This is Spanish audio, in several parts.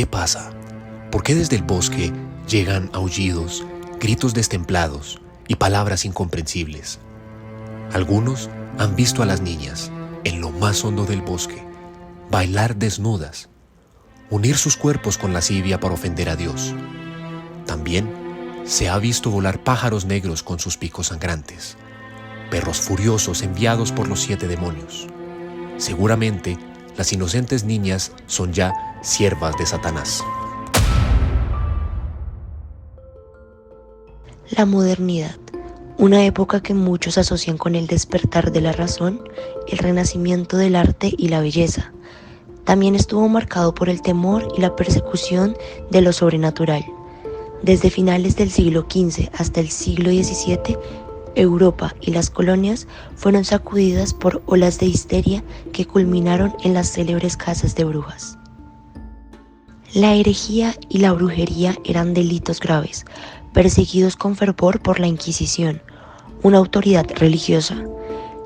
¿Qué pasa? ¿Por qué desde el bosque llegan aullidos, gritos destemplados y palabras incomprensibles? Algunos han visto a las niñas, en lo más hondo del bosque, bailar desnudas, unir sus cuerpos con lascivia para ofender a Dios. También se ha visto volar pájaros negros con sus picos sangrantes, perros furiosos enviados por los 7 demonios. Seguramente, las inocentes niñas son ya siervas de Satanás. La modernidad, una época que muchos asocian con el despertar de la razón, el renacimiento del arte y la belleza. También estuvo marcado por el temor y la persecución de lo sobrenatural. Desde finales del siglo XV hasta el siglo XVII, Europa y las colonias fueron sacudidas por olas de histeria que culminaron en las célebres casas de brujas. La herejía y la brujería eran delitos graves, perseguidos con fervor por la Inquisición, una autoridad religiosa.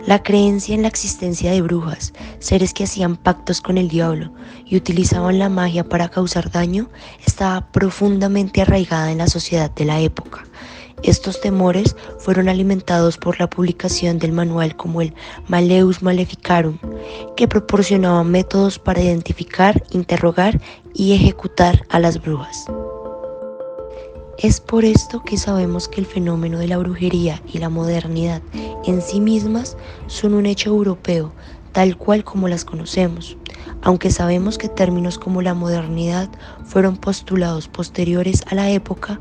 La creencia en la existencia de brujas, seres que hacían pactos con el diablo y utilizaban la magia para causar daño, estaba profundamente arraigada en la sociedad de la época. Estos temores fueron alimentados por la publicación del manual como el Malleus Maleficarum, que proporcionaba métodos para identificar, interrogar y ejecutar a las brujas. Es por esto que sabemos que el fenómeno de la brujería y la modernidad en sí mismas son un hecho europeo, tal cual como las conocemos, aunque sabemos que términos como la modernidad fueron postulados posteriores a la época.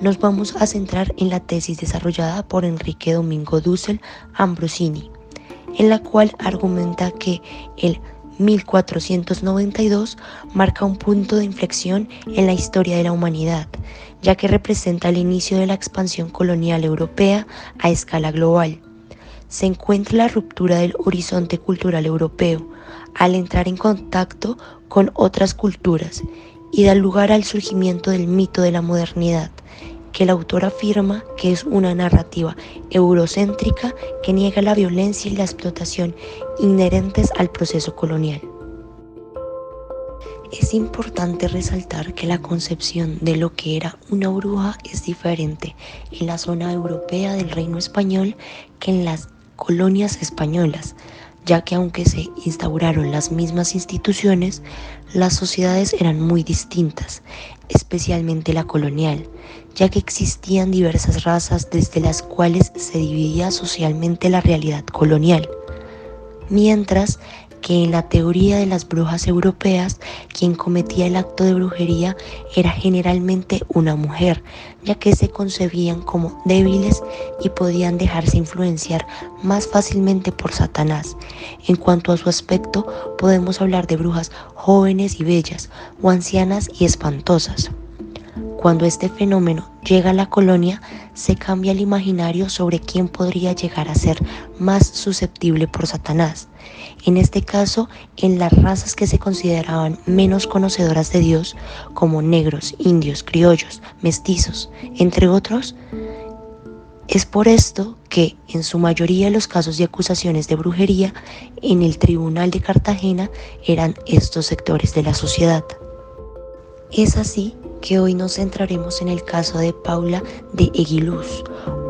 Nos vamos a centrar en la tesis desarrollada por Enrique Domingo Dussel Ambrosini, en la cual argumenta que el 1492 marca un punto de inflexión en la historia de la humanidad, ya que representa el inicio de la expansión colonial europea a escala global. Se encuentra la ruptura del horizonte cultural europeo al entrar en contacto con otras culturas y da lugar al surgimiento del mito de la modernidad, que el autor afirma que es una narrativa eurocéntrica que niega la violencia y la explotación inherentes al proceso colonial. Es importante resaltar que la concepción de lo que era una bruja es diferente en la zona europea del Reino Español que en las colonias españolas, ya que aunque se instauraron las mismas instituciones, las sociedades eran muy distintas, especialmente la colonial, ya que existían diversas razas desde las cuales se dividía socialmente la realidad colonial. Mientras que en la teoría de las brujas europeas, quien cometía el acto de brujería era generalmente una mujer, ya que se concebían como débiles y podían dejarse influenciar más fácilmente por Satanás. En cuanto a su aspecto, podemos hablar de brujas jóvenes y bellas, o ancianas y espantosas. Cuando este fenómeno llega a la colonia, se cambia el imaginario sobre quién podría llegar a ser más susceptible por Satanás. En este caso, en las razas que se consideraban menos conocedoras de Dios, como negros, indios, criollos, mestizos, entre otros. Es por esto que, en su mayoría, los casos de acusaciones de brujería en el Tribunal de Cartagena eran estos sectores de la sociedad. Es así que hoy nos centraremos en el caso de Paula de Eguiluz,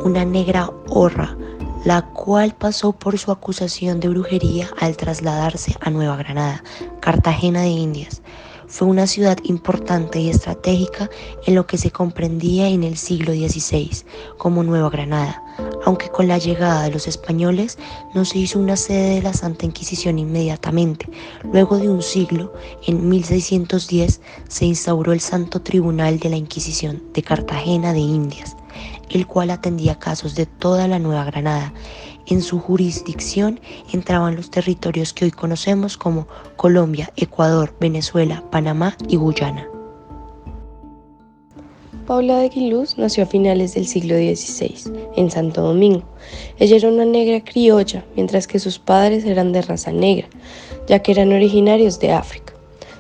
una negra horra, la cual pasó por su acusación de brujería al trasladarse a Nueva Granada, Cartagena de Indias. Fue una ciudad importante y estratégica en lo que se comprendía en el siglo XVI como Nueva Granada, aunque con la llegada de los españoles no se hizo una sede de la Santa Inquisición inmediatamente. Luego de un siglo, en 1610, se instauró el Santo Tribunal de la Inquisición de Cartagena de Indias, el cual atendía casos de toda la Nueva Granada. En su jurisdicción entraban los territorios que hoy conocemos como Colombia, Ecuador, Venezuela, Panamá y Guyana. Paula de Eguiluz nació a finales del siglo XVI, en Santo Domingo. Ella era una negra criolla, mientras que sus padres eran de raza negra, ya que eran originarios de África.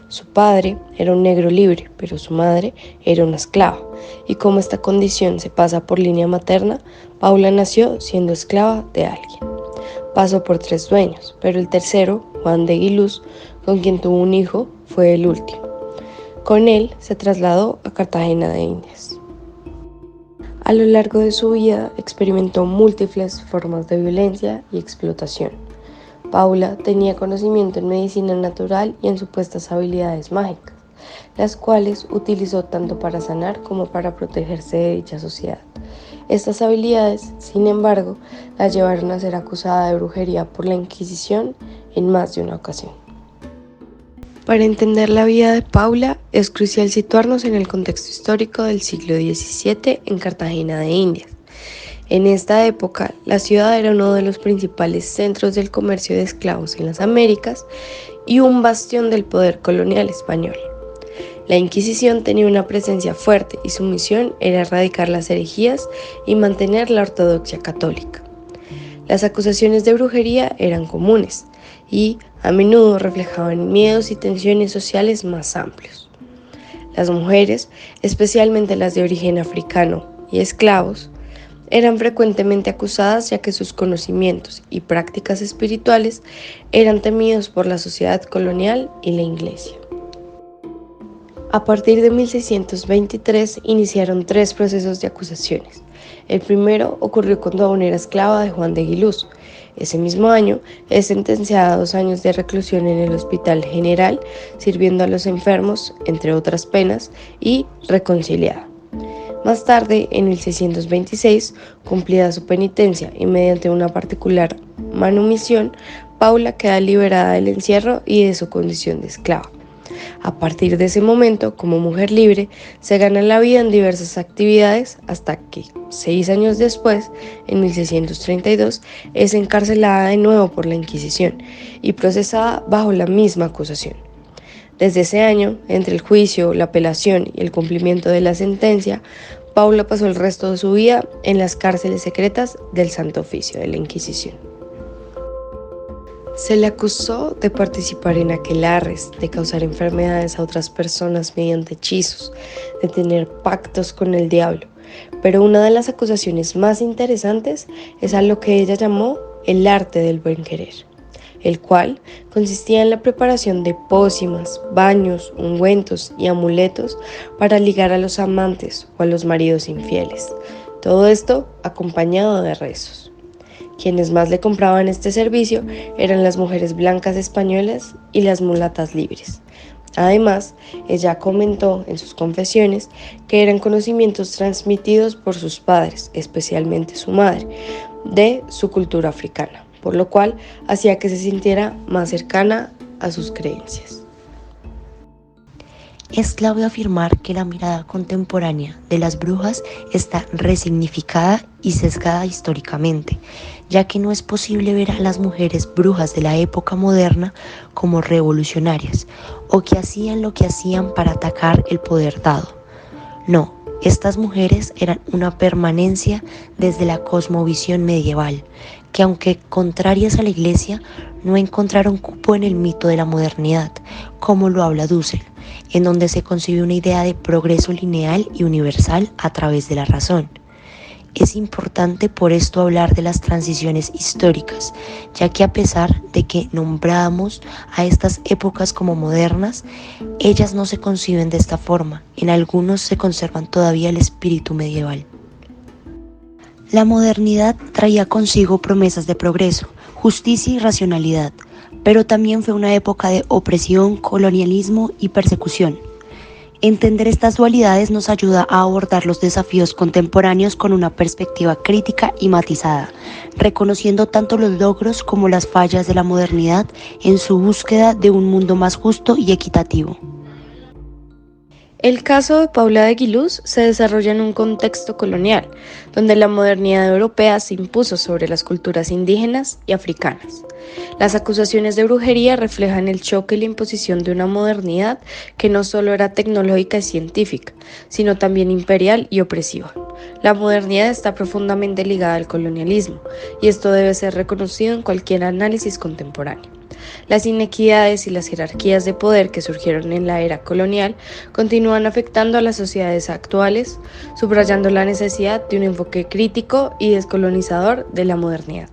Su padre era un negro libre, pero su madre era una esclava, y como esta condición se pasa por línea materna, Paula nació siendo esclava de alguien. Pasó por 3 dueños, pero el tercero, Juan de Eguiluz, con quien tuvo un hijo, fue el último. Con él se trasladó a Cartagena de Indias. A lo largo de su vida experimentó múltiples formas de violencia y explotación. Paula tenía conocimiento en medicina natural y en supuestas habilidades mágicas, las cuales utilizó tanto para sanar como para protegerse de dicha sociedad. Estas habilidades, sin embargo, la llevaron a ser acusada de brujería por la Inquisición en más de una ocasión. Para entender la vida de Paula, es crucial situarnos en el contexto histórico del siglo XVII en Cartagena de Indias. En esta época, la ciudad era uno de los principales centros del comercio de esclavos en las Américas y un bastión del poder colonial español. La Inquisición tenía una presencia fuerte y su misión era erradicar las herejías y mantener la ortodoxia católica. Las acusaciones de brujería eran comunes y a menudo reflejaban miedos y tensiones sociales más amplios. Las mujeres, especialmente las de origen africano y esclavos, eran frecuentemente acusadas ya que sus conocimientos y prácticas espirituales eran temidos por la sociedad colonial y la Iglesia. A partir de 1623 iniciaron 3 procesos de acusaciones. El primero ocurrió cuando aún era esclava de Juan de Guiluz. Ese mismo año es sentenciada a 2 años de reclusión en el Hospital General, sirviendo a los enfermos, entre otras penas, y reconciliada. Más tarde, en 1626, cumplida su penitencia y mediante una particular manumisión, Paula queda liberada del encierro y de su condición de esclava. A partir de ese momento, como mujer libre, se gana la vida en diversas actividades hasta que, 6 años después, en 1632, es encarcelada de nuevo por la Inquisición y procesada bajo la misma acusación. Desde ese año, entre el juicio, la apelación y el cumplimiento de la sentencia, Paula pasó el resto de su vida en las cárceles secretas del Santo Oficio de la Inquisición. Se le acusó de participar en aquelarres, de causar enfermedades a otras personas mediante hechizos, de tener pactos con el diablo, pero una de las acusaciones más interesantes es a lo que ella llamó el arte del buen querer, el cual consistía en la preparación de pócimas, baños, ungüentos y amuletos para ligar a los amantes o a los maridos infieles. Todo esto acompañado de rezos. Quienes más le compraban este servicio eran las mujeres blancas españolas y las mulatas libres. Además, ella comentó en sus confesiones que eran conocimientos transmitidos por sus padres, especialmente su madre, de su cultura africana, por lo cual hacía que se sintiera más cercana a sus creencias. Es clave afirmar que la mirada contemporánea de las brujas está resignificada y sesgada históricamente, ya que no es posible ver a las mujeres brujas de la época moderna como revolucionarias o que hacían lo que hacían para atacar el poder dado. No, estas mujeres eran una permanencia desde la cosmovisión medieval, que aunque contrarias a la Iglesia, no encontraron cupo en el mito de la modernidad, como lo habla Dussel, en donde se concibe una idea de progreso lineal y universal a través de la razón. Es importante por esto hablar de las transiciones históricas, ya que a pesar de que nombramos a estas épocas como modernas, ellas no se conciben de esta forma. En algunos se conservan todavía el espíritu medieval. La modernidad traía consigo promesas de progreso, justicia y racionalidad, pero también fue una época de opresión, colonialismo y persecución. Entender estas dualidades nos ayuda a abordar los desafíos contemporáneos con una perspectiva crítica y matizada, reconociendo tanto los logros como las fallas de la modernidad en su búsqueda de un mundo más justo y equitativo. El caso de Paula de Guiluz se desarrolla en un contexto colonial, donde la modernidad europea se impuso sobre las culturas indígenas y africanas. Las acusaciones de brujería reflejan el choque y la imposición de una modernidad que no solo era tecnológica y científica, sino también imperial y opresiva. La modernidad está profundamente ligada al colonialismo, y esto debe ser reconocido en cualquier análisis contemporáneo. Las inequidades y las jerarquías de poder que surgieron en la era colonial continúan afectando a las sociedades actuales, subrayando la necesidad de un enfoque crítico y descolonizador de la modernidad.